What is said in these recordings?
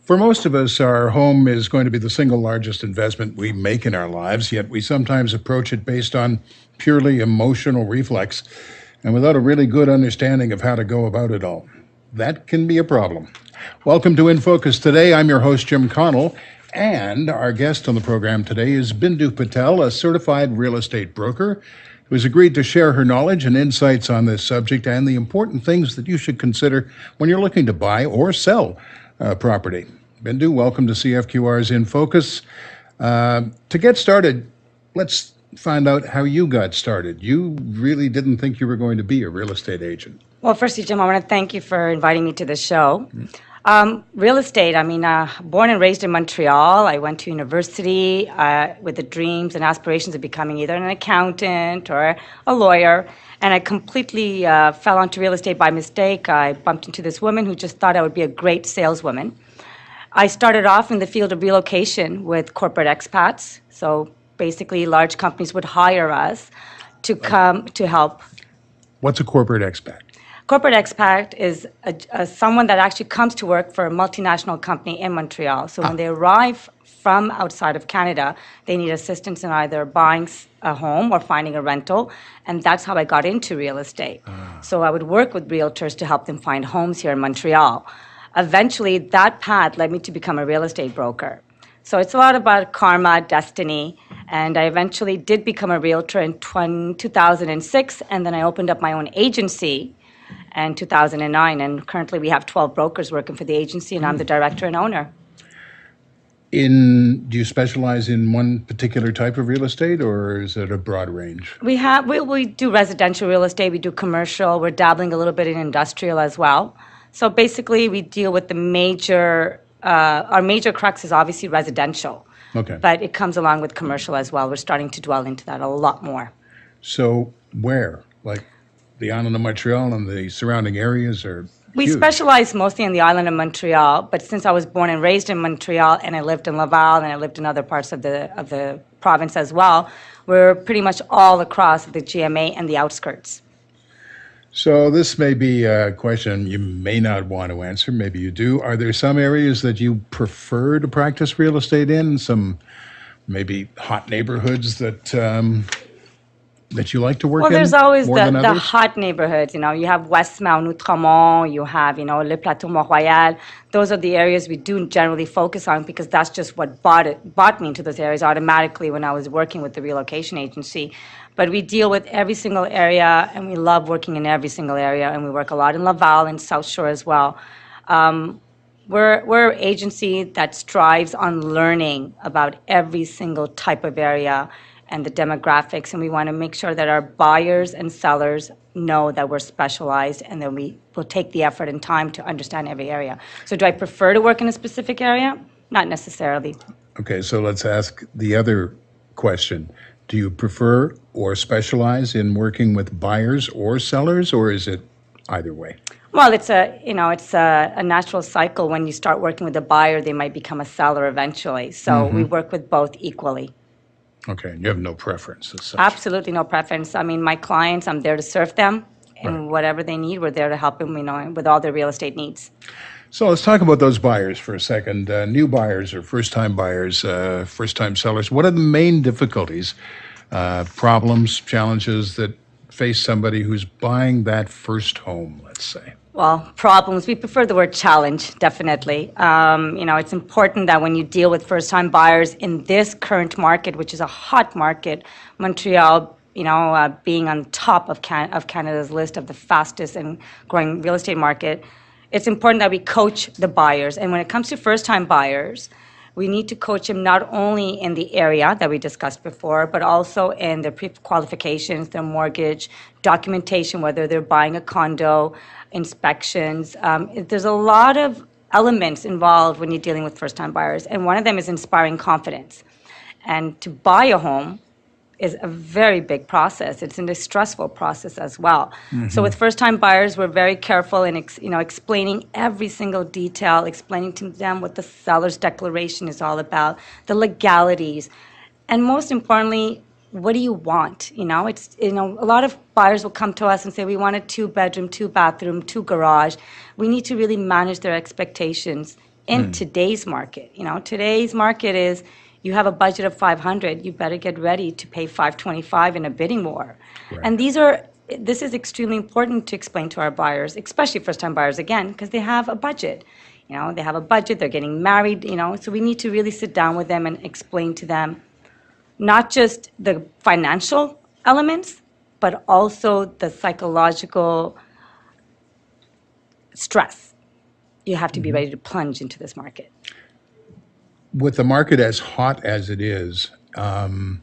For most of us, our home is going to be the single largest investment we make in our lives, yet we sometimes approach it based on purely emotional reflex and without a really good understanding of how to go about it all. That can be a problem. Welcome to In Focus today. I'm your host, Jim Connell, and our guest on the program today is Bindu Patel, a certified real estate broker who has agreed to share her knowledge and insights on this subject and the important things that you should consider when you're looking to buy or sell property. Bindu, welcome to CFQR's In Focus. To get started, let's find out how you got started. You really didn't think you were going to be a real estate agent. Well, firstly, Jim, I want to thank you for inviting me to the show. Real estate, born and raised in Montreal. I went to university with the dreams and aspirations of becoming either an accountant or a lawyer. And I completely fell onto real estate by mistake. I bumped into this woman who just thought I would be a great saleswoman. I started off in the field of relocation with corporate expats. So basically, large companies would hire us to come to help. What's a corporate expat? Corporate expat is someone that actually comes to work for a multinational company in Montreal. So when they arrive from outside of Canada, they need assistance in either buying a home or finding a rental. And that's how I got into real estate. So I would work with realtors to help them find homes here in Montreal. Eventually, that path led me to become a real estate broker. So it's a lot about karma, destiny, and I eventually did become a realtor in 2006, and then I opened up my own agency in 2009, and currently we have 12 brokers working for the agency, and I'm the director and owner. Do you specialize in one particular type of real estate, or is it a broad range? We do residential real estate, we do commercial, we're dabbling a little bit in industrial as well. So basically, we deal with our major crux is obviously residential. Okay. But it comes along with commercial as well. We're starting to dwell into that a lot more. So where? Like the island of Montreal and the surrounding areas are We huge. specialize mostly in the island of Montreal, but since I was born and raised in Montreal and I lived in Laval and I lived in other parts of the province as well, we're pretty much all across the GMA and the outskirts. So this may be a question you may not want to answer. Maybe you do. Are there some areas that you prefer to practice real estate in? Some maybe hot neighborhoods that you like to work in? Well, there's always more than the others? hot neighborhoods. You have Westmount, Outremont, you have, Le Plateau Mont-Royal. Those are the areas we do generally focus on because that's just what brought me into those areas automatically when I was working with the relocation agency. But we deal with every single area, and we love working in every single area, and we work a lot in Laval and South Shore as well. We're an agency that strives on learning about every single type of area and the demographics, and we want to make sure that our buyers and sellers know that we're specialized and that we will take the effort and time to understand every area. So do I prefer to work in a specific area? Not necessarily. Okay, so let's ask the other question. Do you prefer or specialize in working with buyers or sellers, or is it either way? Well, it's a natural cycle. When you start working with a buyer, they might become a seller eventually. So we work with both equally. Okay, you have no preference as such. Absolutely no preference. My clients, I'm there to serve them, and whatever they need, we're there to help them, with all their real estate needs. So let's talk about those buyers for a second. New buyers or first-time buyers, first-time sellers. What are the main difficulties, problems, challenges that face somebody who's buying that first home, let's say? Well, problems, we prefer the word challenge, definitely. It's important that when you deal with first-time buyers in this current market, which is a hot market, Montreal, being on top of Canada's list of the fastest and growing real estate market, it's important that we coach the buyers. And when it comes to first-time buyers, we need to coach them not only in the area that we discussed before, but also in their pre-qualifications, their mortgage, documentation, whether they're buying a condo, inspections. There's a lot of elements involved when you're dealing with first-time buyers, and one of them is inspiring confidence. And to buy a home is a very big process. It's a stressful process as well. So with first-time buyers, we're very careful in explaining every single detail, explaining to them what the seller's declaration is all about, the legalities, and most importantly, what do you want? A lot of buyers will come to us and say, we want a 2-bedroom, 2-bathroom, 2-garage. We need to really manage their expectations in today's market. Today's market is you have a budget of 500, you better get ready to pay 525 in a bidding war. Right. And this is extremely important to explain to our buyers, especially first-time buyers, again, because they have a budget. They have a budget, they're getting married, so we need to really sit down with them and explain to them not just the financial elements, but also the psychological stress. You have to be ready to plunge into this market. With the market as hot as it is, and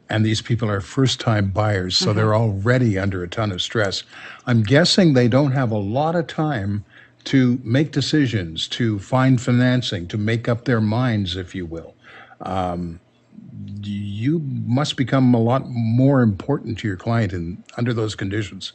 these people are first-time buyers, so they're already under a ton of stress, I'm guessing they don't have a lot of time to make decisions, to find financing, to make up their minds, if you will. You must become a lot more important to your client under those conditions,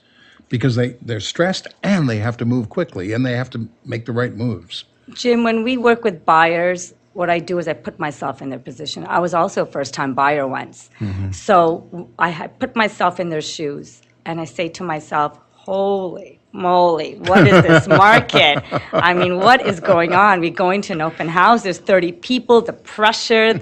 because they're stressed and they have to move quickly and they have to make the right moves. Jim, when we work with buyers, what I do is I put myself in their position. I was also a first-time buyer once. So I put myself in their shoes, and I say to myself, holy moly, what is this market? I mean, what is going on? We go into an open house, there's 30 people, the pressure,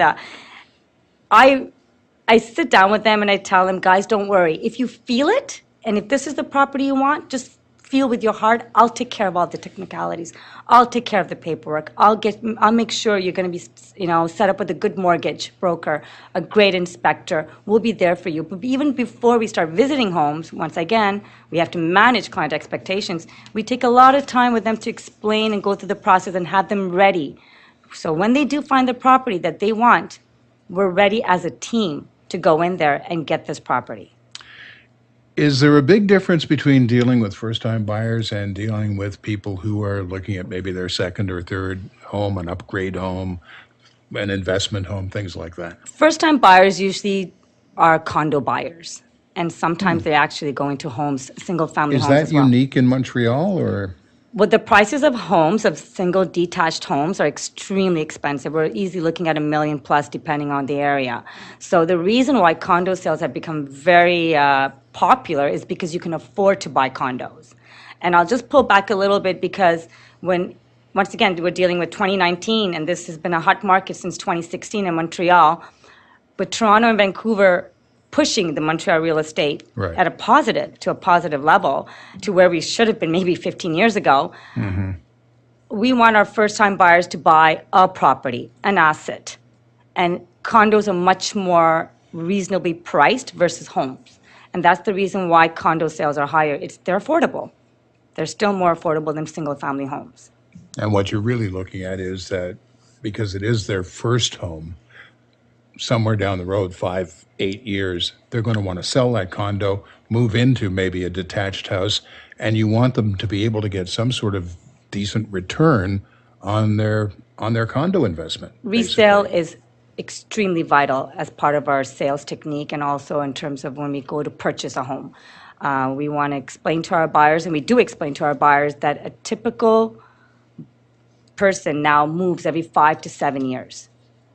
I sit down with them and I tell them, guys, don't worry. If you feel it, and if this is the property you want, just feel with your heart. I'll take care of all the technicalities. I'll take care of the paperwork. I'll make sure you're going to be, set up with a good mortgage broker, a great inspector. We'll be there for you. But even before we start visiting homes, once again, we have to manage client expectations. We take a lot of time with them to explain and go through the process and have them ready. So when they do find the property that they want, we're ready as a team to go in there and get this property. Is there a big difference between dealing with first-time buyers and dealing with people who are looking at maybe their second or third home, an upgrade home, an investment home, things like that? First-time buyers usually are condo buyers, and sometimes they actually go into homes, single-family homes as well. Is that unique in Montreal, or? Well, the prices of homes, of single detached homes, are extremely expensive. We're easily looking at $1 million plus, depending on the area. So the reason why condo sales have become very popular is because you can afford to buy condos. And I'll just pull back a little bit, because once again, we're dealing with 2019, and this has been a hot market since 2016 in Montreal. But Toronto and Vancouver pushing the Montreal real estate at a positive level to where we should have been maybe 15 years ago. We want our first-time buyers to buy a property, an asset. And condos are much more reasonably priced versus homes. And that's the reason why condo sales are higher. They're affordable. They're still more affordable than single-family homes. And what you're really looking at is that because it is their first home, somewhere down the road, 5-8 years, they're going to want to sell that condo, move into maybe a detached house, and you want them to be able to get some sort of decent return on their condo investment. Resale is extremely vital as part of our sales technique, and also in terms of when we go to purchase a home. We want to explain to our buyers, and we do explain to our buyers, that a typical person now moves every 5 to 7 years.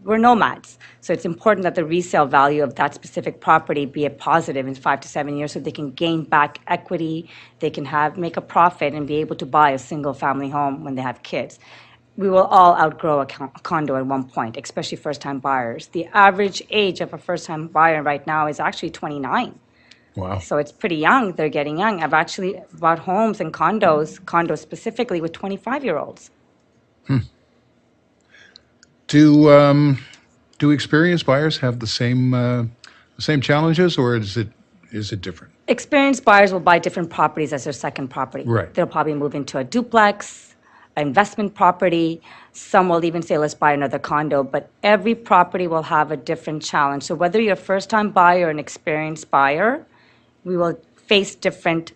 We're nomads, so it's important that the resale value of that specific property be a positive in 5 to 7 years, so they can gain back equity, they can make a profit and be able to buy a single-family home when they have kids. We will all outgrow a condo at one point, especially first-time buyers. The average age of a first-time buyer right now is actually 29. Wow. So it's pretty young. They're getting young. I've actually bought homes and condos specifically with 25-year-olds. Do experienced buyers have the same challenges, or is it different? Experienced buyers will buy different properties as their second property. Right. They'll probably move into a duplex, an investment property. Some will even say, let's buy another condo. But every property will have a different challenge. So whether you're a first-time buyer or an experienced buyer, we will face different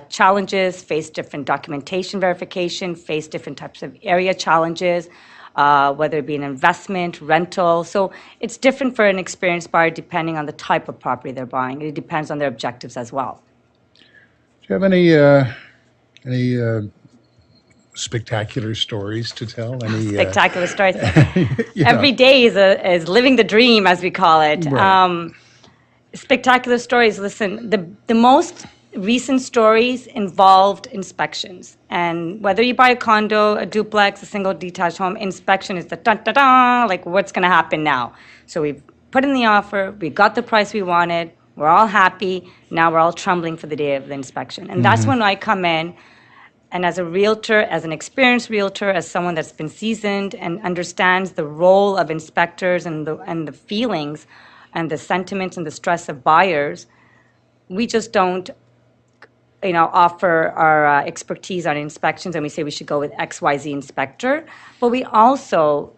challenges, face different documentation verification, face different types of area challenges, whether it be an investment, rental. So it's different for an experienced buyer depending on the type of property they're buying. It depends on their objectives as well. Do you have any spectacular stories to tell? Spectacular stories. Every day is living the dream, as we call it. Right. Spectacular stories. Listen, the most recent stories involved inspections. And whether you buy a condo, a duplex, a single detached home, inspection is the dun-da-da, like what's going to happen now? So we've put in the offer, we got the price we wanted, we're all happy, now we're all trembling for the day of the inspection. And that's when I come in, and as a realtor, as an experienced realtor, as someone that's been seasoned and understands the role of inspectors and the feelings and the sentiments and the stress of buyers, we just don't offer our expertise on inspections and we say we should go with XYZ inspector, but we also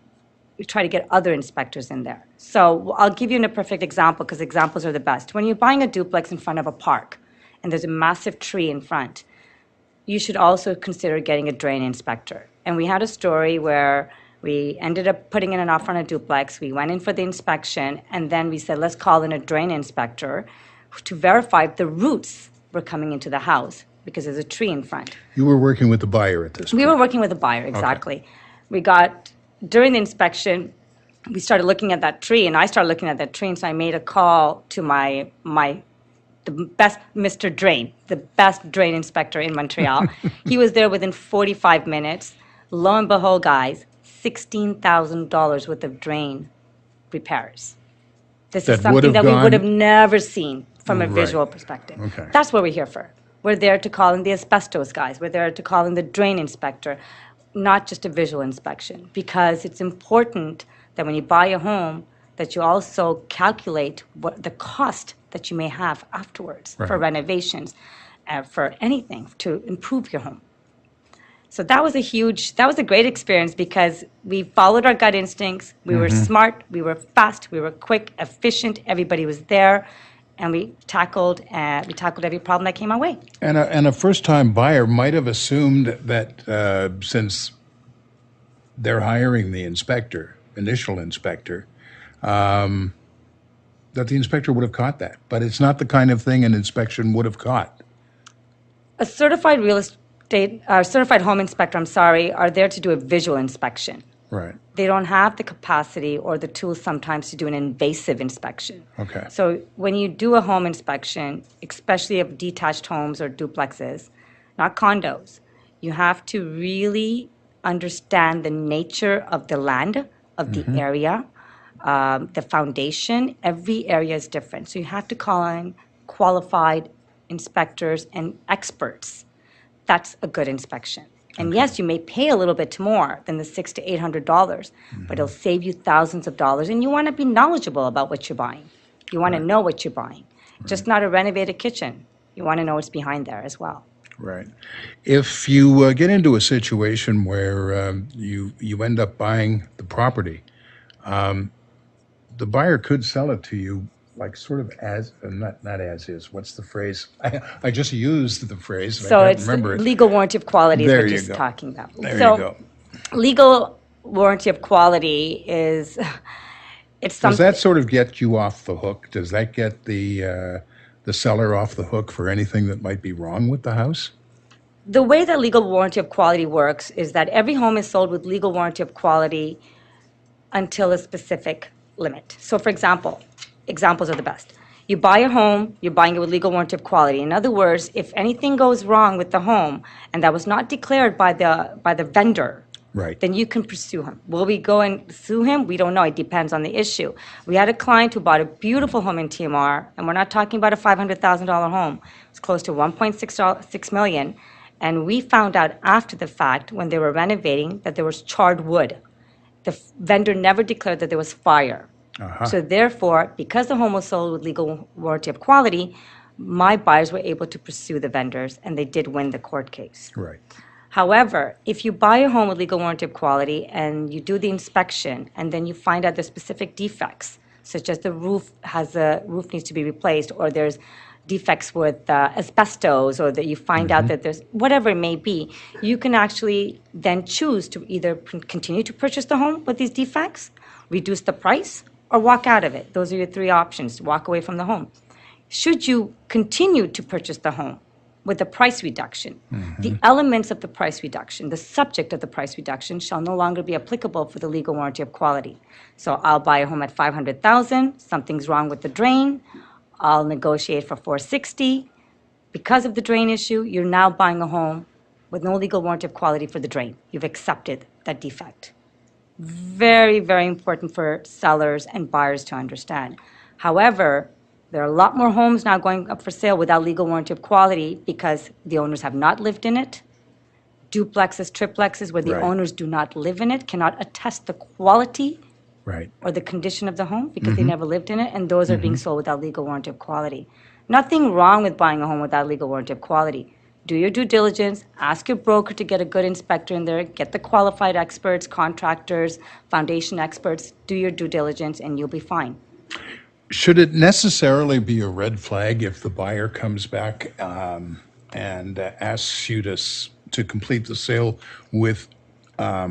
try to get other inspectors in there. So I'll give you a perfect example because examples are the best. When you're buying a duplex in front of a park and there's a massive tree in front, you should also consider getting a drain inspector. And we had a story where we ended up putting in an offer on a duplex. We went in for the inspection, and then we said, let's call in a drain inspector to verify if the roots were coming into the house because there's a tree in front. You were working with the buyer at this point. We were working with the buyer, exactly. Okay. During the inspection, we started looking at that tree, and I started looking at that tree, and so I made a call to the best Mr. Drain, the best drain inspector in Montreal. He was there within 45 minutes. Lo and behold, guys, $16,000 worth of drain repairs. This is something that we would have never seen from a visual perspective. Okay. That's what we're here for. We're there to call in the asbestos guys. We're there to call in the drain inspector, not just a visual inspection, because it's important that when you buy a home, that you also calculate what the cost that you may have afterwards for renovations, for anything to improve your home. So that was a great experience because we followed our gut instincts. We were smart, we were fast, we were quick, efficient. Everybody was there, and we tackled every problem that came our way. And a first-time buyer might have assumed that since they're hiring the initial inspector, that the inspector would have caught that. But it's not the kind of thing an inspection would have caught. A certified certified home inspector, are there to do a visual inspection. Right. They don't have the capacity or the tools sometimes to do an invasive inspection. Okay. So when you do a home inspection, especially of detached homes or duplexes, not condos, you have to really understand the nature of the land, of the area, the foundation. Every area is different. So you have to call in qualified inspectors and experts. That's a good inspection. And yes, you may pay a little bit more than the $600 to $800, but it'll save you thousands of dollars. And you want to be knowledgeable about what you're buying. You want to know what you're buying. Just not a renovated kitchen. You want to know what's behind there as well. Right. If you get into a situation where you end up buying the property, the buyer could sell it to you like sort of as, not as is, what's the phrase? I just used the phrase, So I can't it's remember it. legal warranty of quality is There what you you're go. talking about. There So you go. legal warranty of quality is, it's Does something. that sort of get you off the hook? Does that get the seller off the hook for anything that might be wrong with the house? The way that legal warranty of quality works is that every home is sold with legal warranty of quality until a specific limit. So for example, examples are the best. You buy a home, you're buying it with legal warranty of quality. In other words, if anything goes wrong with the home and that was not declared by the vendor, Right. then you can pursue him. Will we go and sue him? We don't know. It depends on the issue. We had a client who bought a beautiful home in TMR, and we're not talking about a $500,000 home. It's close to $1.6 million. And we found out after the fact, when they were renovating, that there was charred wood. The vendor never declared that there was fire. So therefore, because the home was sold with legal warranty of quality, my buyers were able to pursue the vendors, and they did win the court case. Right. However, if you buy a home with legal warranty of quality and you do the inspection and then you find out there's specific defects, such as the roof needs to be replaced, or there's defects with asbestos, or that you find out that there's whatever it may be, you can actually then choose to either continue to purchase the home with these defects, reduce the price, or walk out of it. Those are your three options, walk away from the home. Should you continue to purchase the home with a price reduction, the elements of the price reduction, the subject of the price reduction shall no longer be applicable for the legal warranty of quality. So I'll buy a home at $500,000, something's wrong with the drain, I'll negotiate for $460,000. Because of the drain issue, you're now buying a home with no legal warranty of quality for the drain. You've accepted that defect. Very, very important for sellers and buyers to understand. However, there are a lot more homes now going up for sale without legal warranty of quality because the owners have not lived in it. Duplexes, triplexes, where the Right. owners do not live in it, cannot attest the quality Right. or the condition of the home because they never lived in it, and those are being sold without legal warranty of quality. Nothing wrong with buying a home without legal warranty of quality. Do your due diligence, ask your broker to get a good inspector in there, get the qualified experts, contractors, foundation experts, do your due diligence, and you'll be fine. Should it necessarily be a red flag if the buyer comes back and asks you to complete the sale with at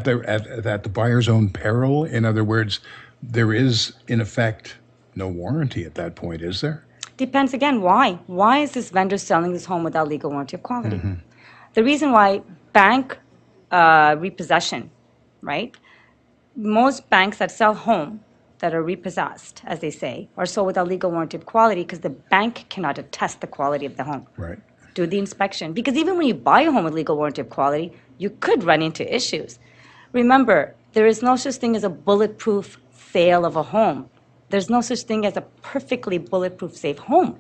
the buyer's own peril? In other words, there is in effect no warranty at that point, is there? Depends again, why? Why is this vendor selling this home without legal warranty of quality? The reason why bank repossession, right? Most banks that sell home that are repossessed, as they say, are sold without legal warranty of quality because the bank cannot attest the quality of the home. Right. Do the inspection. Because even when you buy a home with legal warranty of quality, you could run into issues. Remember, there is no such thing as a bulletproof sale of a home. There's no such thing as a perfectly bulletproof safe home.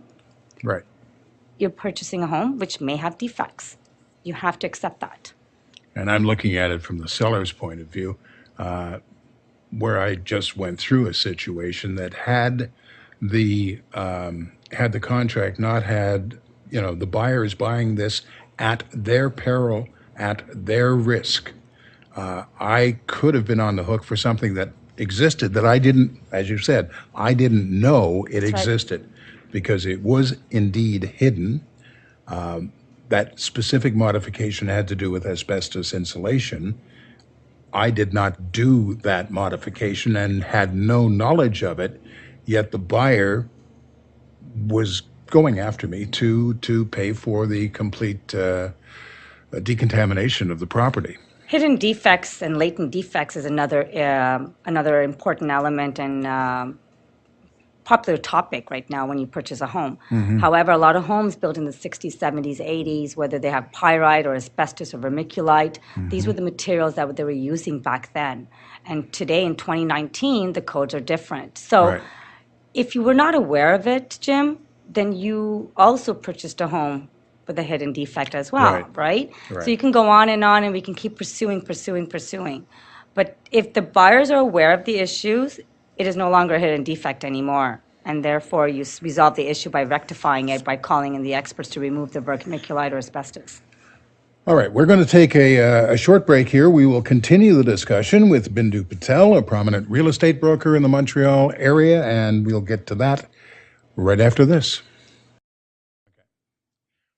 Right. You're purchasing a home which may have defects. You have to accept that. And I'm looking at it from the seller's point of view, where I just went through a situation that had the contract not had, the buyer is buying this at their peril, at their risk. I could have been on the hook for something that existed that I didn't, as you said, I didn't know it That's right. existed because it was indeed hidden. That specific modification had to do with asbestos insulation. I did not do that modification and had no knowledge of it, yet the buyer was going after me to pay for the complete decontamination of the property. Hidden defects and latent defects is another important element and popular topic right now when you purchase a home. However, a lot of homes built in the 60s, 70s, 80s, whether they have pyrite or asbestos or vermiculite, these were the materials that they were using back then. And today in 2019, the codes are different. So Right. if you were not aware of it, Jim, then you also purchased a home with a hidden defect as well, right? Right. So you can go on and we can keep pursuing. But if the buyers are aware of the issues, it is no longer a hidden defect anymore. And therefore, you resolve the issue by rectifying it, by calling in the experts to remove the vermiculite or asbestos. All right, we're going to take a short break here. We will continue the discussion with Bindu Patel, a prominent real estate broker in the Montreal area, and we'll get to that right after this.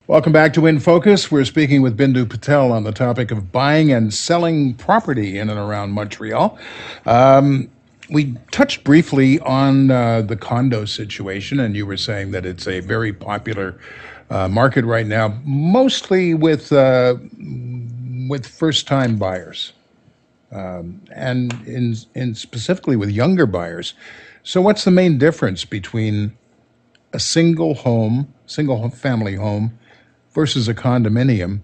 Welcome back to In Focus. We're speaking with Bindu Patel on the topic of buying and selling property in and around Montreal. We touched briefly on the condo situation, and you were saying that it's a very popular market right now, mostly with first-time buyers, and in specifically with younger buyers. So, what's the main difference between a single family home, versus a condominium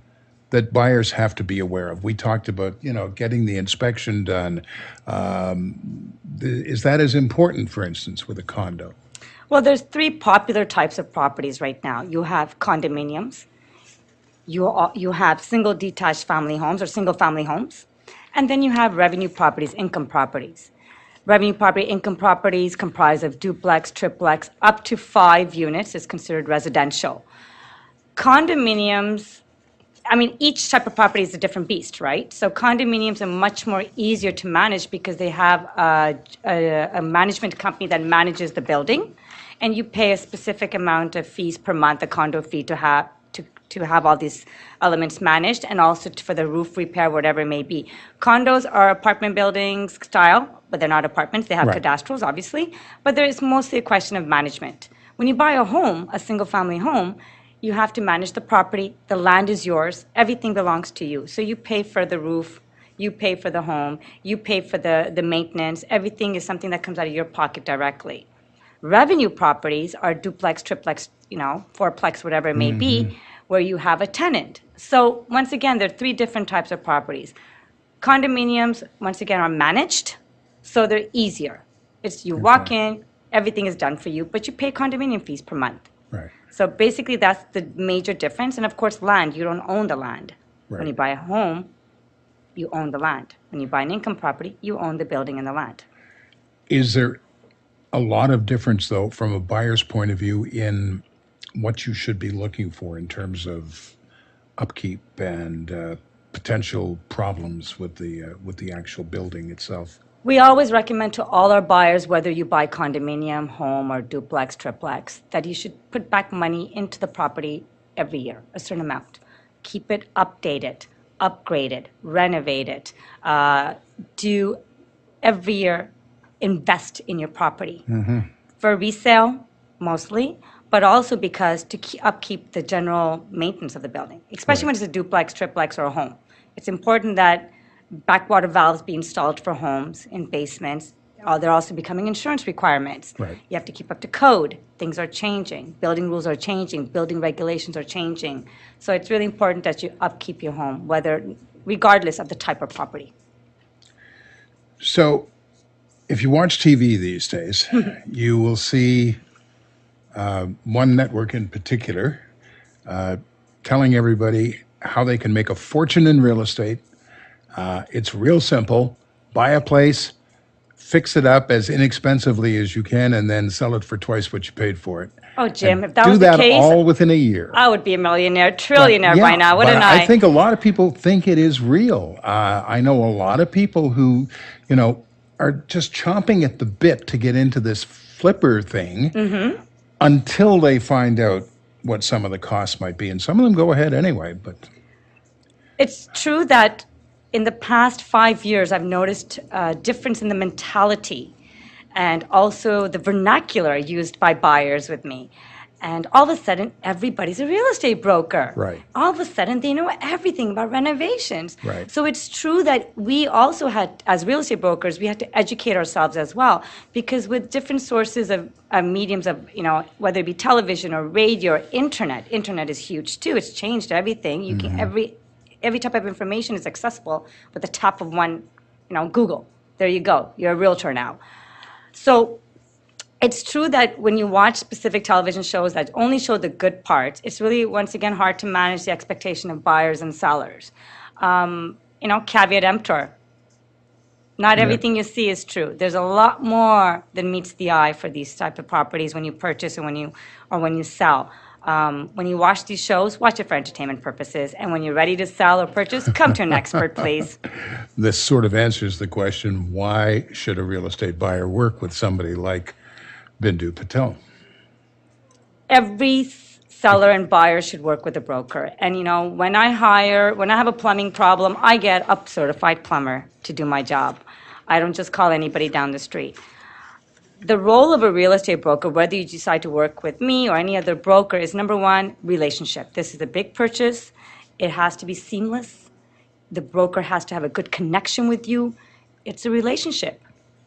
that buyers have to be aware of? We talked about, getting the inspection done. Is that as important, for instance, with a condo? Well, there's three popular types of properties right now. You have condominiums, you have single detached family homes or single family homes, and then you have revenue properties, income properties. Revenue property, income properties comprise of duplex, triplex, up to 5 units is considered residential. Condominiums, each type of property is a different beast, right? So condominiums are much more easier to manage because they have a management company that manages the building, and you pay a specific amount of fees per month, a condo fee, to have all these elements managed, and also for the roof repair, whatever it may be. Condos are apartment buildings style, but they're not apartments. They have Right. cadastrals, obviously, but there is mostly a question of management. When you buy a home, a single-family home, you have to manage the property. The land is yours. Everything belongs to you. So you pay for the roof. You pay for the home. You pay for the maintenance. Everything is something that comes out of your pocket directly. Revenue properties are duplex, triplex, fourplex, whatever it may be, where you have a tenant. So once again, there are three different types of properties. Condominiums, once again, are managed, so they're easier. It's you walk in, everything is done for you, but you pay condominium fees per month. Right. So basically, that's the major difference. And of course, land, you don't own the land. When you Right. buy a home, you own the land. When you buy an income property, you own the building and the land. Is there a lot of difference, though, from a buyer's point of view in what you should be looking for in terms of upkeep and potential problems with the actual building itself? We always recommend to all our buyers, whether you buy condominium, home, or duplex, triplex, that you should put back money into the property every year, a certain amount. Keep it updated, upgrade it, renovate it. Do every year invest in your property. For resale, mostly, but also because to upkeep the general maintenance of the building, especially when it's a duplex, triplex, or a home. It's important that backwater valves be installed for homes in basements. They're also becoming insurance requirements. Right. You have to keep up to code. Things are changing. Building rules are changing. Building regulations are changing. So it's really important that you upkeep your home, regardless of the type of property. So, if you watch TV these days, you will see one network in particular telling everybody how they can make a fortune in real estate. It's real simple. Buy a place, fix it up as inexpensively as you can, and then sell it for twice what you paid for it. Oh, Jim, if that Do was the that case, all within a year. I would be a millionaire, trillionaire Yeah, by now, but wouldn't I? I think a lot of people think it is real. I know a lot of people who, are just chomping at the bit to get into this flipper thing until they find out what some of the costs might be. And some of them go ahead anyway, but It's true that in the past 5 years, I've noticed a difference in the mentality and also the vernacular used by buyers with me. And all of a sudden, everybody's a real estate broker. Right. All of a sudden, they know everything about renovations. Right. So it's true that we also had, as real estate brokers, we had to educate ourselves as well. Because with different sources of mediums of, whether it be television or radio or internet is huge too. It's changed everything. You can every type of information is accessible with the tap of one, Google. There you go. You're a realtor now. So it's true that when you watch specific television shows that only show the good parts, it's really, once again, hard to manage the expectation of buyers and sellers. Caveat emptor. Not everything you see is true. There's a lot more than meets the eye for these type of properties when you purchase and when you sell. When you watch these shows, watch it for entertainment purposes. And when you're ready to sell or purchase, come to an expert, please. this sort of answers the question, why should a real estate buyer work with somebody like Bindu Patel? Every seller and buyer should work with a broker. And when I have a plumbing problem, I get a certified plumber to do my job. I don't just call anybody down the street. The role of a real estate broker, whether you decide to work with me or any other broker, is number one, relationship. This is a big purchase. It has to be seamless. The broker has to have a good connection with you. It's a relationship.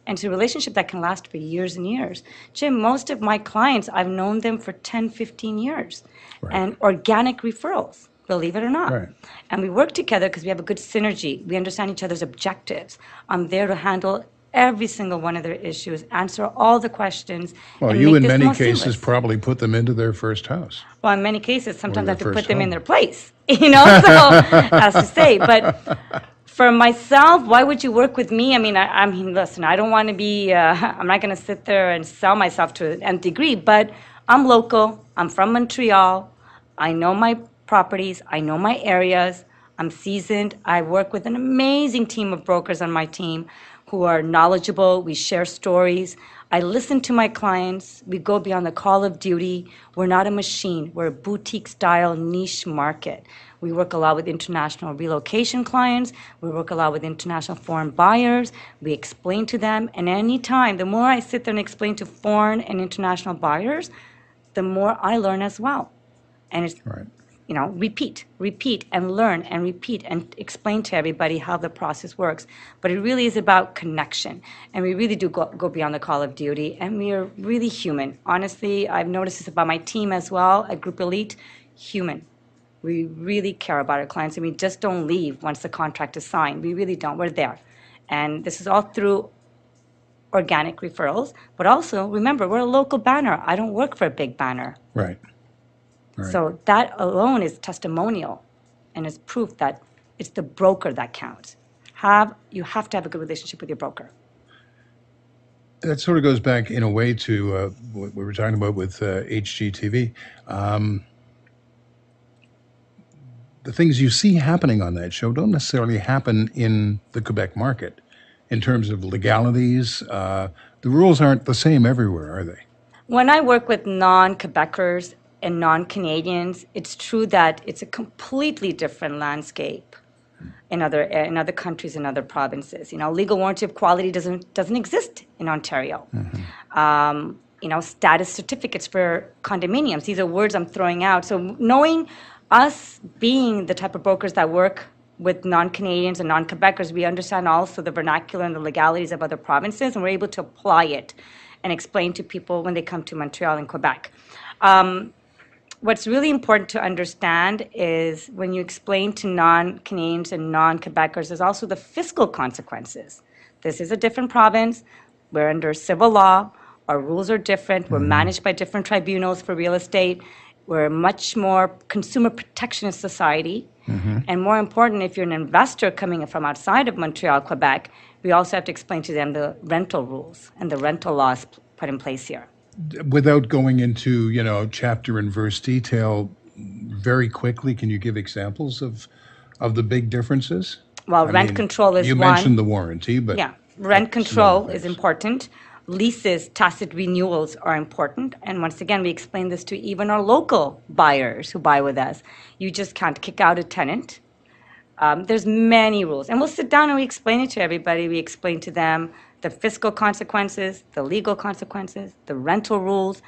And it's a relationship that can last for years and years. Jim, most of my clients, I've known them for 10, 15 years. Right. And organic referrals, believe it or not. Right. And we work together because we have a good synergy. We understand each other's objectives. I'm there to handle every single one of their issues, answer all the questions. Well, and you make in this many more cases seamless. probably put them into their first house. Well, in many cases, sometimes I have to their put first them in home. their place, so as to say. But for myself, why would you work with me? I mean, listen, I don't want to be, I'm not going to sit there and sell myself to an nth degree, but I'm local. I'm from Montreal. I know my properties. I know my areas. I'm seasoned. I work with an amazing team of brokers on my team who are knowledgeable. We share stories. I listen to my clients. We go beyond the call of duty. We're not a machine. We're a boutique-style niche market. We work a lot with international relocation clients. We work a lot with international foreign buyers. We explain to them. And any time, the more I sit there and explain to foreign and international buyers, the more I learn as well. And it's, Right. repeat and learn and repeat and explain to everybody how the process works. But it really is about connection. And we really do go beyond the call of duty. And we are really human. Honestly, I've noticed this about my team as well, at Group Elite, human. We really care about our clients, and we just don't leave once the contract is signed. We really don't. We're there. And this is all through organic referrals. But also, remember, we're a local banner. I don't work for a big banner. Right. Right. So that alone is testimonial and is proof that it's the broker that counts. You have to have a good relationship with your broker. That sort of goes back in a way to what we were talking about with HGTV. The things you see happening on that show don't necessarily happen in the Quebec market in terms of legalities. The rules aren't the same everywhere, are they? When I work with non-Quebecers and non-Canadians, it's true that it's a completely different landscape in other countries and other provinces. Legal warranty of quality doesn't exist in Ontario. Status certificates for condominiums. These are words I'm throwing out. So knowing us being the type of brokers that work with non-Canadians and non-Quebecers, we understand also the vernacular and the legalities of other provinces, and we're able to apply it and explain to people when they come to Montreal and Quebec. What's really important to understand is when you explain to non-Canadians and non-Quebecers, there's also the fiscal consequences. This is a different province. We're under civil law. Our rules are different. We're managed by different tribunals for real estate. We're a much more consumer protectionist society. And more important, if you're an investor coming from outside of Montreal, Quebec, we also have to explain to them the rental rules and the rental laws put in place here. Without going into, chapter and verse detail, very quickly, can you give examples of the big differences? Well, rent control is one. You mentioned the warranty, but... Yeah, rent control is important. Leases, tacit renewals are important. And once again, we explain this to even our local buyers who buy with us. You just can't kick out a tenant. There's many rules. And we'll sit down and we explain it to everybody. We explain to them the fiscal consequences, the legal consequences, the rental rules.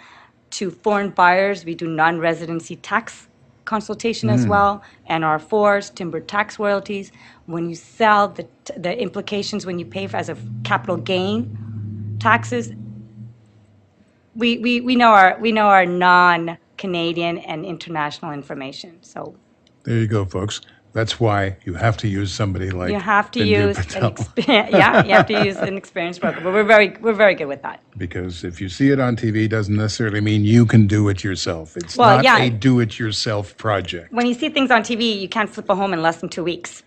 To foreign buyers, we do non-residency tax consultation as well, NR4s, timber tax royalties. When you sell, the implications when you pay as a capital gain taxes. We know our non-Canadian and international information. So there you go, folks. That's why you have to use somebody like you have to Bindu use Patel. you have to use an experienced broker. But we're very good with that. Because if you see it on TV, it doesn't necessarily mean you can do it yourself. It's not a do-it-yourself project. When you see things on TV, you can't flip a home in less than 2 weeks.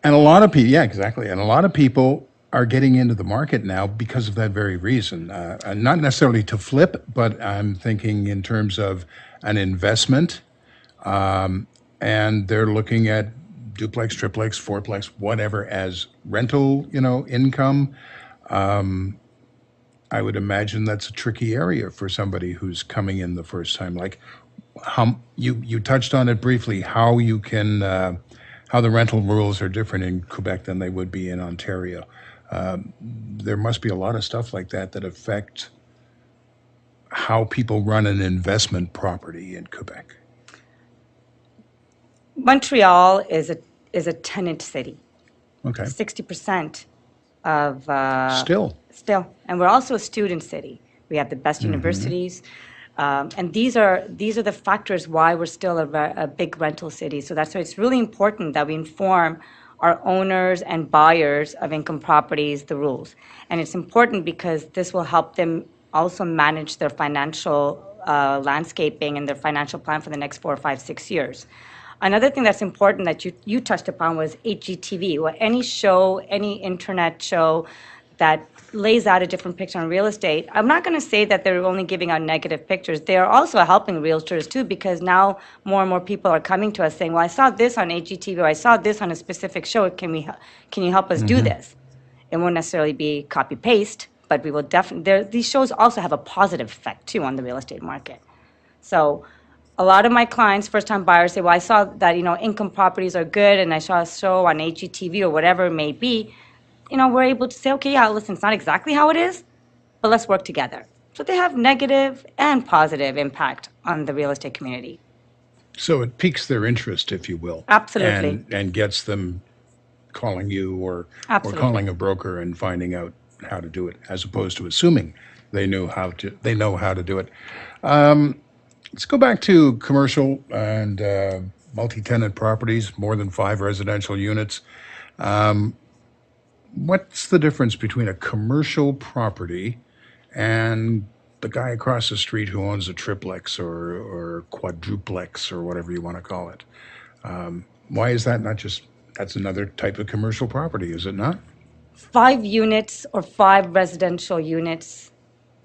And a lot of people, yeah, exactly. And a lot of people are getting into the market now because of that very reason. Not necessarily to flip, but I'm thinking in terms of an investment. And they're looking at duplex, triplex, fourplex, whatever as rental, income. I would imagine that's a tricky area for somebody who's coming in the first time. Like, how you touched on it briefly, how you can, how the rental rules are different in Quebec than they would be in Ontario. There must be a lot of stuff like that affect how people run an investment property in Quebec. Montreal is a tenant city. Okay. 60% of Still, and we're also a student city. We have the best universities, and these are the factors why we're still a big rental city. So that's why it's really important that we inform our owners and buyers of income properties the rules. And it's important because this will help them also manage their financial landscaping and their financial plan for the next 4, 5, 6 years. Another thing that's important that you touched upon was HGTV. Well, any show, any internet show that lays out a different picture on real estate, I'm not going to say that they're only giving out negative pictures. They are also helping realtors too, because now more and more people are coming to us saying, well, I saw this on HGTV, or I saw this on a specific show. Can you help us do this? It won't necessarily be copy-paste, but we will definitely, these shows also have a positive effect too on the real estate market. So a lot of my clients, first-time buyers, say, well, I saw that, income properties are good, and I saw a show on HGTV or whatever it may be. We're able to say, okay, yeah, listen, it's not exactly how it is, but let's work together. So they have negative and positive impact on the real estate community. So it piques their interest, if you will, Absolutely. and gets them calling you or Absolutely. calling a broker and finding out how to do it, as opposed to assuming they know how to do it. Let's go back to commercial and multi-tenant properties, more than five residential units. What's the difference between a commercial property and the guy across the street who owns a triplex or quadruplex or whatever you want to call it? Why is that not just, that's another type of commercial property, is it not? 5 units or 5 residential units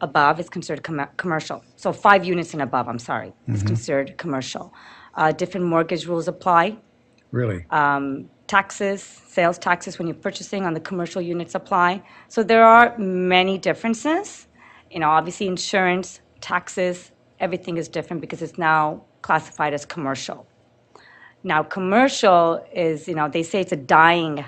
above is considered commercial. So 5 units and above, I'm sorry, is considered commercial. Different mortgage rules apply. Really? Taxes, sales taxes when you're purchasing on the commercial units apply. So there are many differences. Obviously insurance, taxes, everything is different because it's now classified as commercial. Now, commercial is, they say it's a dying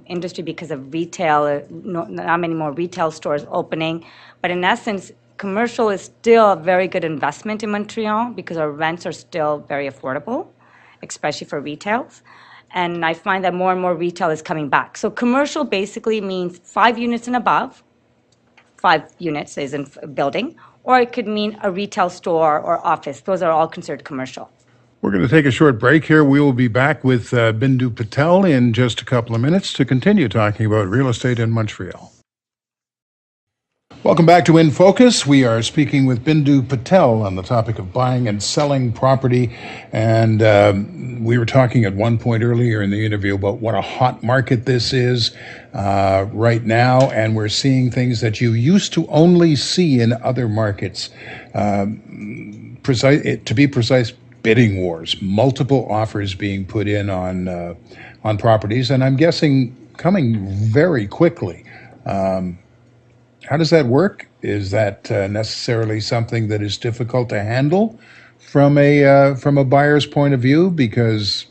industry because of retail, not many more retail stores opening. But in essence, commercial is still a very good investment in Montreal because our rents are still very affordable, especially for retails. And I find that more and more retail is coming back. So commercial basically means 5 units and above. 5 units is in a building, or it could mean a retail store or office. Those are all considered commercial. We're going to take a short break here. We will be back with Bindu Patel in just a couple of minutes to continue talking about real estate in Montreal. Welcome back to In Focus. We are speaking with Bindu Patel on the topic of buying and selling property. And we were talking at one point earlier in the interview about what a hot market this is right now. And we're seeing things that you used to only see in other markets. To be precise, bidding wars, multiple offers being put in on properties. And I'm guessing coming very quickly. How does that work? Is that necessarily something that is difficult to handle from a buyer's point of view? Because,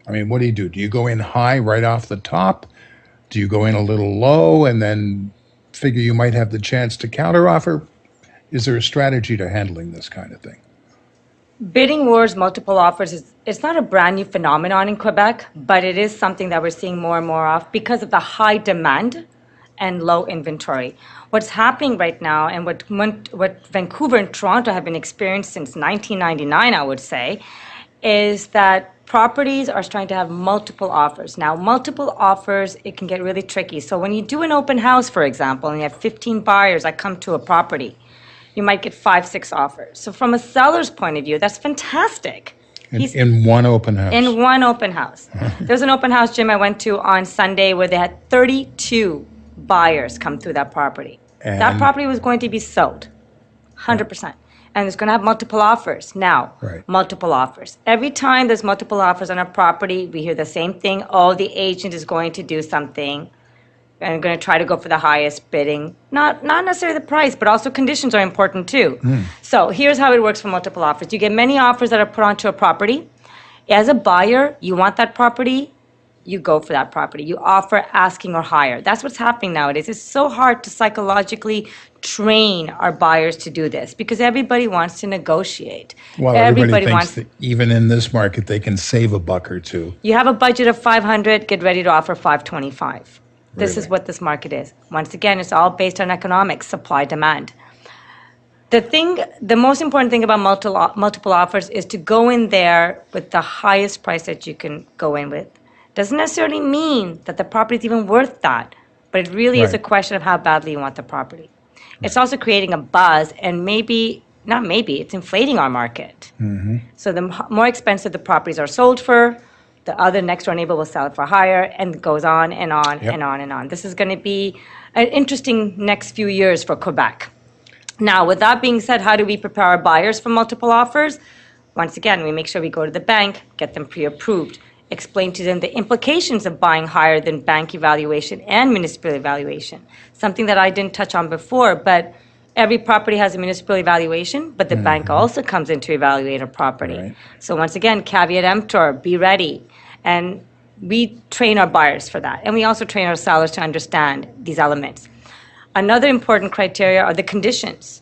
I mean, what do? Do you go in high right off the top? Do you go in a little low and then figure you might have the chance to counteroffer? Is there a strategy to handling this kind of thing? Bidding wars, multiple offers, it's not a brand new phenomenon in Quebec, but it is something that we're seeing more and more of because of the high demand and low inventory. What's happening right now, and what Vancouver and Toronto have been experiencing since 1999, I would say, is that properties are starting to have multiple offers. Now, multiple offers, it can get really tricky. So when you do an open house, for example, and you have 15 buyers that come to a property, you might get 5, 6 offers. So from a seller's point of view, that's fantastic. In one open house? In one open house. There's an open house, Jim, I went to on Sunday where they had 32 buyers come through that property. And that property was going to be sold, 100%. And it's going to have multiple offers. Now, multiple offers. Every time there's multiple offers on a property, we hear the same thing. Oh, the agent is going to do something and going to try to go for the highest bidding. Not necessarily the price, but also conditions are important too. So here's how it works for multiple offers. You get many offers that are put onto a property. As a buyer, you want that property, you go for that property. You offer asking or higher. That's what's happening nowadays. It's so hard to psychologically train our buyers to do this because everybody wants to negotiate. Well, everybody thinks that even in this market they can save a buck or two. You have a budget of $500, get ready to offer $525. This is what this market is. Once again, it's all based on economics, supply, demand. The most important thing about multiple offers is to go in there with the highest price that you can go in with. Doesn't necessarily mean that the property is even worth that, but it really is a question of how badly you want the property. It's also creating a buzz, and it's inflating our market. So the more expensive the properties are sold for, the other next door neighbor will sell it for higher, and it goes on and on and on and on. This is going to be an interesting next few years for Quebec. Now, with that being said, how do we prepare our buyers for multiple offers? Once again, we make sure we go to the bank, get them pre-approved, explain to them the implications of buying higher than bank evaluation and municipal evaluation, something that I didn't touch on before, but every property has a municipal evaluation, but the bank also comes in to evaluate a property. So once again, caveat emptor, be ready. And we train our buyers for that. And we also train our sellers to understand these elements. Another important criteria are the conditions.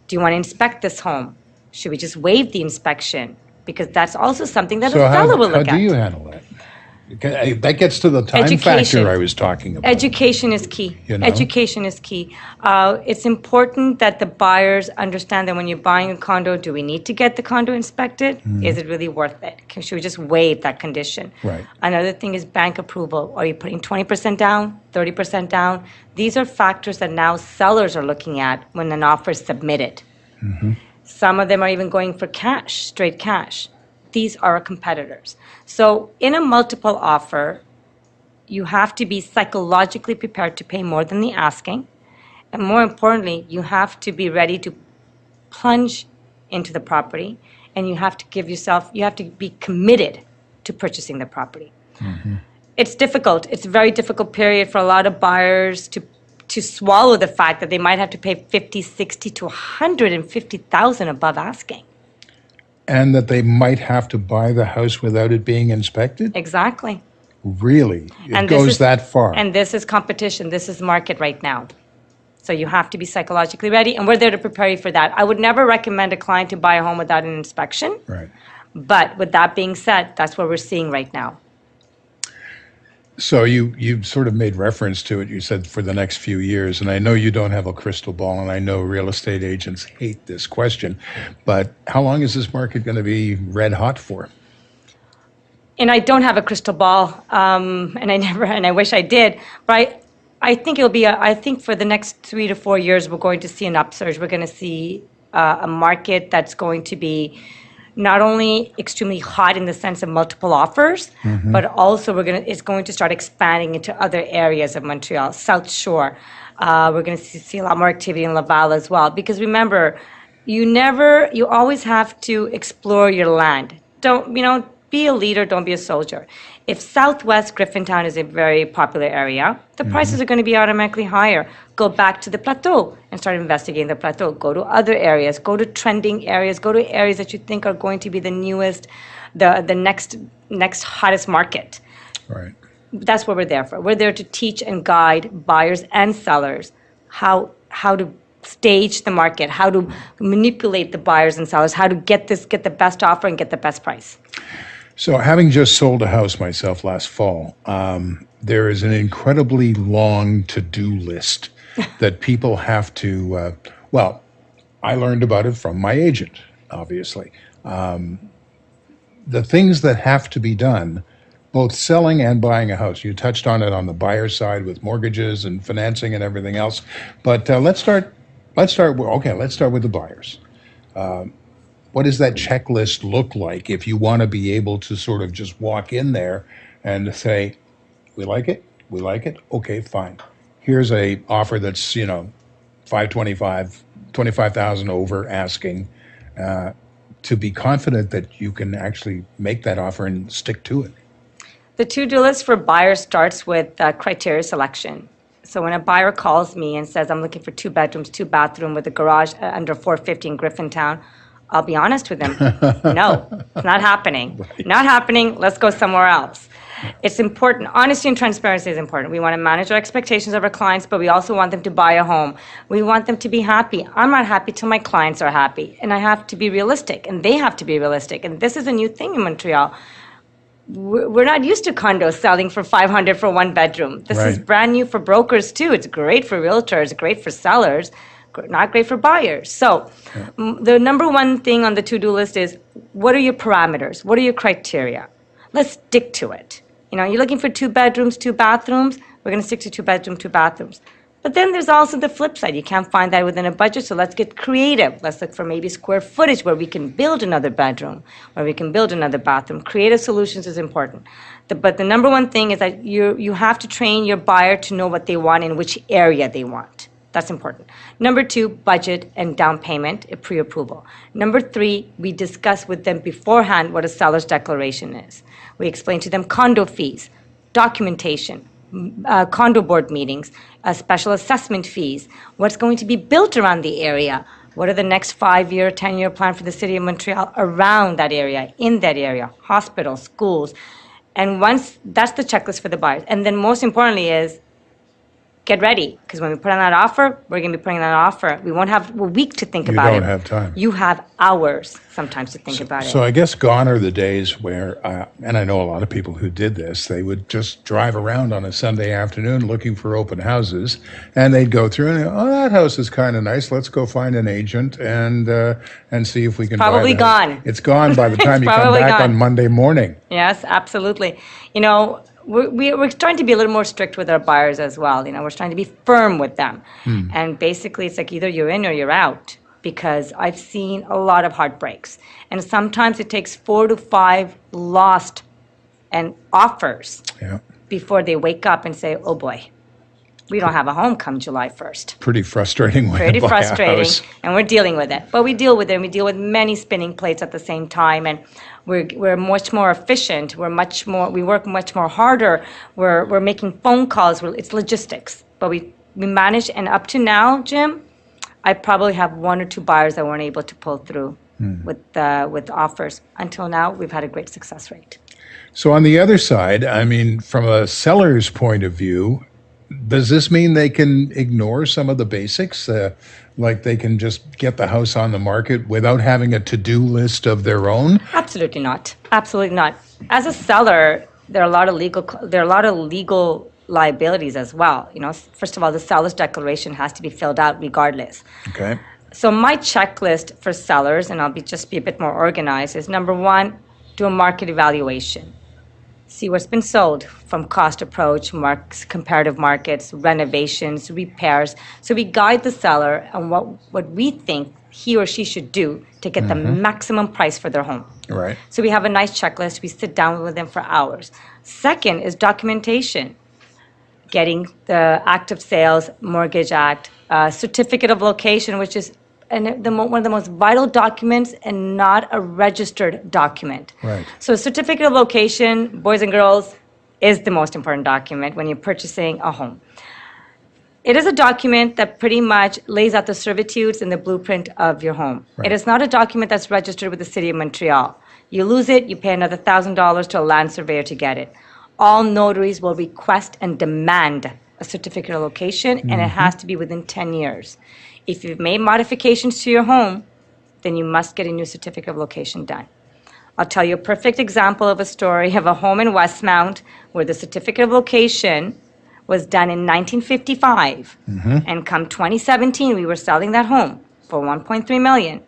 Do you want to inspect this home? Should we just waive the inspection? because that's also something that So a seller will how look do you at. handle that? Okay, that gets to the time Education. factor I was talking about. Education is key. You know? Education is key. It's important that the buyers understand that when you're buying a condo, do we need to get the condo inspected? Is it really worth it? Should we just waive that condition? Right. Another thing is bank approval. Are you putting 20% down, 30% down? These are factors that now sellers are looking at when an offer is submitted. Some of them are even going for cash, straight cash. These are our competitors. So in a multiple offer, you have to be psychologically prepared to pay more than the asking. And more importantly, you have to be ready to plunge into the property, and you have to you have to be committed to purchasing the property. It's difficult. It's a very difficult period for a lot of buyers to swallow the fact that they might have to pay 50, 60 to 150,000 above asking. And that they might have to buy the house without it being inspected? Exactly. Really? It And this goes is- that far? And this is competition. This is market right now. So you have to be psychologically ready, and we're there to prepare you for that. I would never recommend a client to buy a home without an inspection. Right. But with that being said, that's what we're seeing right now. So you sort of made reference to it. You said for the next few years, and I know you don't have a crystal ball, and I know real estate agents hate this question, but how long is this market going to be red hot for? And I don't have a crystal ball, and I wish I did. But I think it'll be. I think for the next 3 to 4 years, we're going to see an upsurge. We're going to see a market that's going to be not only extremely hot in the sense of multiple offers, but also it's going to start expanding into other areas of Montreal, South Shore. We're going to see a lot more activity in Laval as well. Because remember, you always have to explore your land. Don't, be a leader, don't be a soldier. If Southwest Griffintown is a very popular area, the prices are going to be automatically higher. Go back to the plateau and start investigating the plateau. Go to other areas, go to trending areas, go to areas that you think are going to be the newest, the next hottest market. Right. That's what we're there for. We're there to teach and guide buyers and sellers how to stage the market, how to manipulate the buyers and sellers, how to get the best offer and get the best price. So having just sold a house myself last fall, there is an incredibly long to-do list that people have to, I learned about it from my agent, obviously. The things that have to be done, both selling and buying a house. You touched on it on the buyer side with mortgages and financing and everything else. But let's start with the buyers. What does that checklist look like if you want to be able to sort of just walk in there and say, we like it, okay, fine. Here's a offer that's, 25,000 over asking, to be confident that you can actually make that offer and stick to it. The to-do list for buyers starts with criteria selection. So when a buyer calls me and says, I'm looking for 2 bedrooms, 2 bathroom with a garage under 450 in Griffintown, I'll be honest with them. No, it's not happening. Right. Not happening. Let's go somewhere else. It's important. Honesty and transparency is important. We want to manage our expectations of our clients, but we also want them to buy a home. We want them to be happy. I'm not happy till my clients are happy. And I have to be realistic, and they have to be realistic. And this is a new thing in Montreal. We're not used to condos selling for $500 for 1 bedroom. This is Right. brand new for brokers, too. It's great for realtors, great for sellers, not great for buyers. So the number one thing on the to-do list is, what are your parameters? What are your criteria? Let's stick to it. You're looking for 2 bedrooms, 2 bathrooms. We're going to stick to 2 bedroom, 2 bathrooms. But then there's also the flip side. You can't find that within a budget, so let's get creative. Let's look for maybe square footage where we can build another bedroom, where we can build another bathroom. Creative solutions is important. But the number one thing is that you have to train your buyer to know what they want and which area they want. That's important. Number 2, budget and down payment, pre-approval. Number 3, we discuss with them beforehand what a seller's declaration is. We explain to them condo fees, documentation, condo board meetings, special assessment fees, what's going to be built around the area, what are the next 5-year, 10-year plan for the city of Montreal around that area, in that area, hospitals, schools. And once, that's the checklist for the buyers. And then most importantly is, get ready, because when we put on that offer, we're going to be putting on that offer. We won't have a week to think You about it. don't have time. You have hours sometimes to think about So it. I guess gone are the days where, and I know a lot of people who did this, they would just drive around on a Sunday afternoon looking for open houses, and they'd go through and, oh, that house is kind of nice. Let's go find an agent and see if we can buy Probably the house." gone. It's gone by the It's time you come probably back gone. on Monday morning. Yes, absolutely. You know, we're trying to be a little more strict with our buyers as well. You know, we're trying to be firm with them. And basically, it's like either you're in or you're out, because I've seen a lot of heartbreaks. And sometimes it takes 4 to 5 lost and offers Yeah. before they wake up and say, oh boy, we don't have a home come July 1st. Pretty frustrating way Pretty to buy a frustrating, house. and we're dealing with it. But we deal with it, and we deal with many spinning plates at the same time, and we're much more efficient. We work much more harder. We're making phone calls. It's logistics, but we manage. And up to now, Jim, I probably have 1 or 2 buyers that weren't able to pull through with offers. Until now, we've had a great success rate. So on the other side, I mean, from a seller's point of view, does this mean they can ignore some of the basics? Like they can just get the house on the market without having a to-do list of their own? Absolutely not. Absolutely not. As a seller, there are a lot of legal liabilities as well. You know, first of all, the seller's declaration has to be filled out regardless. Okay. So my checklist for sellers, and I'll just be a bit more organized, is number 1, do a market evaluation. See what's been sold from cost approach, comparative markets, renovations, repairs. So we guide the seller on what we think he or she should do to get the maximum price for their home. Right. So we have a nice checklist. We sit down with them for hours. Second is documentation. Getting the Act of Sales, Mortgage Act, certificate of location, which is one of the most vital documents and not a registered document. Right. So a certificate of location, boys and girls, is the most important document when you're purchasing a home. It is a document that pretty much lays out the servitudes and the blueprint of your home. Right. It is not a document that's registered with the City of Montreal. You lose it, you pay another $1,000 to a land surveyor to get it. All notaries will request and demand a certificate of location, and it has to be within 10 years. If you've made modifications to your home, then you must get a new certificate of location done. I'll tell you a perfect example of a story of a home in Westmount where the certificate of location was done in 1955. And come 2017, we were selling that home for $1.3 million.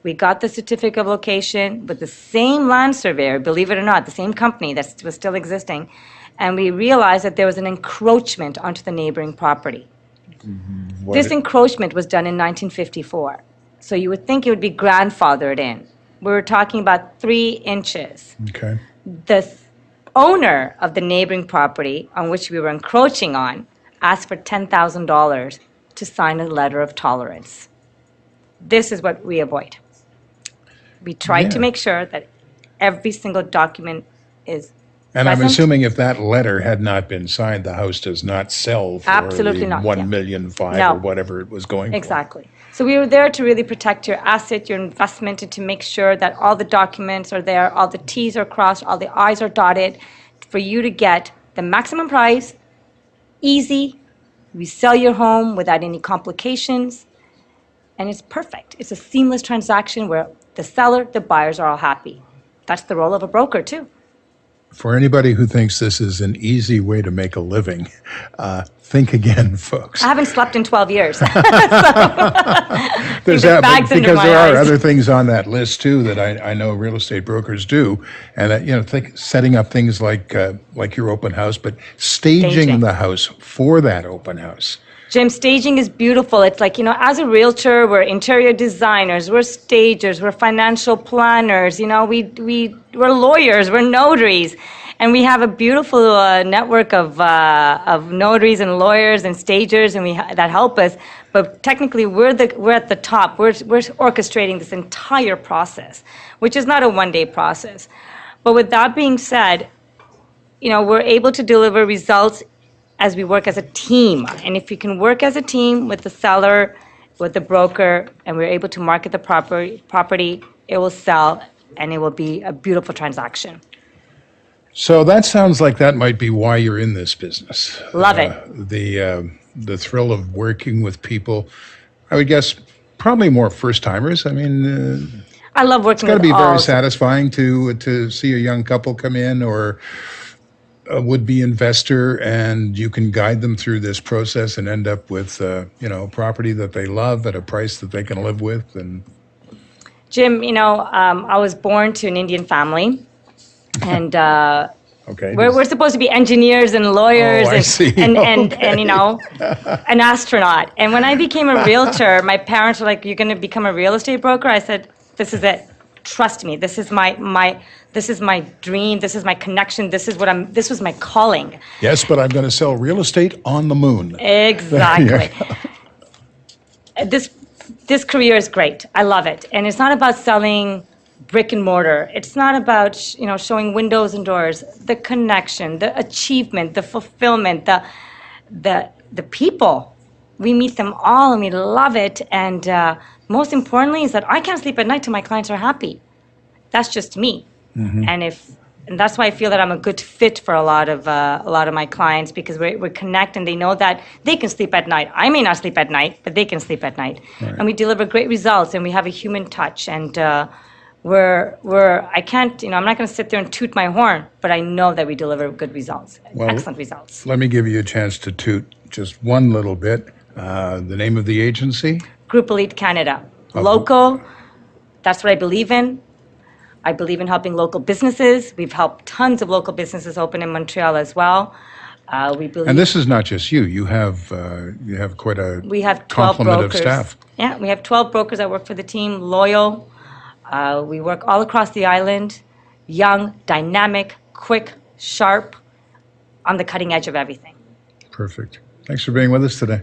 We got the certificate of location with the same land surveyor, believe it or not, the same company that was still existing, and we realized that there was an encroachment onto the neighboring property. This encroachment was done in 1954. So you would think it would be grandfathered in. We were talking about 3 inches. Okay. The owner of the neighboring property on which we were encroaching on asked for $10,000 to sign a letter of tolerance. This is what we avoid. We try to Yeah. make sure that every single document is And I'm present. assuming if that letter had not been signed, the house does not sell for Absolutely the not, yeah. $1,500,000 No. or whatever it was going for. Exactly. So we were there to really protect your asset, your investment, and to make sure that all the documents are there, all the T's are crossed, all the I's are dotted, for you to get the maximum price, easy, we sell your home without any complications, and it's perfect. It's a seamless transaction where the seller, the buyers are all happy. That's the role of a broker, too. For anybody who thinks this is an easy way to make a living, think again, folks. I haven't slept in 12 years. There's there's that, bags under because my there are eyes. other things on that list too that I know real estate brokers do, and that, setting up things like your open house, but staging Staging. the house for that open house. Jim, staging is beautiful. It's like, as a realtor, we're interior designers, we're stagers, we're financial planners, we're lawyers, we're notaries. And we have a beautiful network of notaries and lawyers and stagers and that help us. But technically, we're at the top. We're orchestrating this entire process, which is not a one-day process. But with that being said, we're able to deliver results as we work as a team. And if you can work as a team with the seller, with the broker, and we're able to market the property, it will sell, and it will be a beautiful transaction. So that sounds like that might be why you're in this business. Love it. The thrill of working with people. I would guess probably more first timers. I mean, I love it's working got to with be very all. satisfying to see a young couple come in or a would-be investor, and you can guide them through this process and end up with property that they love at a price that they can live with. And Jim, I was born to an Indian family, and okay, we're supposed to be engineers and lawyers Oh, I see. and Okay. an astronaut. And when I became a realtor, my parents were like, "You're going to become a real estate broker?" I said, "This is it. Trust me. This is my dream. This is my connection. This was my calling." Yes, but I'm going to sell real estate on the moon. Exactly. This career is great. I love it. And it's not about selling brick and mortar. It's not about showing windows and doors. The connection, the achievement, the fulfillment, the people. We meet them all and we love it. And most importantly is that I can't sleep at night till my clients are happy. That's just me. And that's why I feel that I'm a good fit for a lot of my clients, because we connect and they know that they can sleep at night. I may not sleep at night, but they can sleep at night. Right. And we deliver great results, and we have a human touch. And I can't, I'm not going to sit there and toot my horn, but I know that we deliver good results, Well, excellent results. Let me give you a chance to toot just one little bit. The name of the agency? Group Elite Canada, local. That's what I believe in. I believe in helping local businesses. We've helped tons of local businesses open in Montreal as well. We believe. And this is not just you. You have quite a We have 12 complement brokers. of staff. Yeah, we have 12 brokers that work for the team, loyal. We work all across the island, young, dynamic, quick, sharp, on the cutting edge of everything. Perfect. Thanks for being with us today.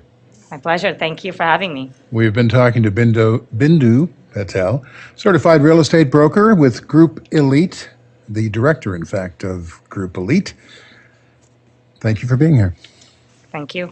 My pleasure. Thank you for having me. We've been talking to Bindu Patel, certified real estate broker with Group Elite, the director, in fact, of Group Elite. Thank you for being here. Thank you.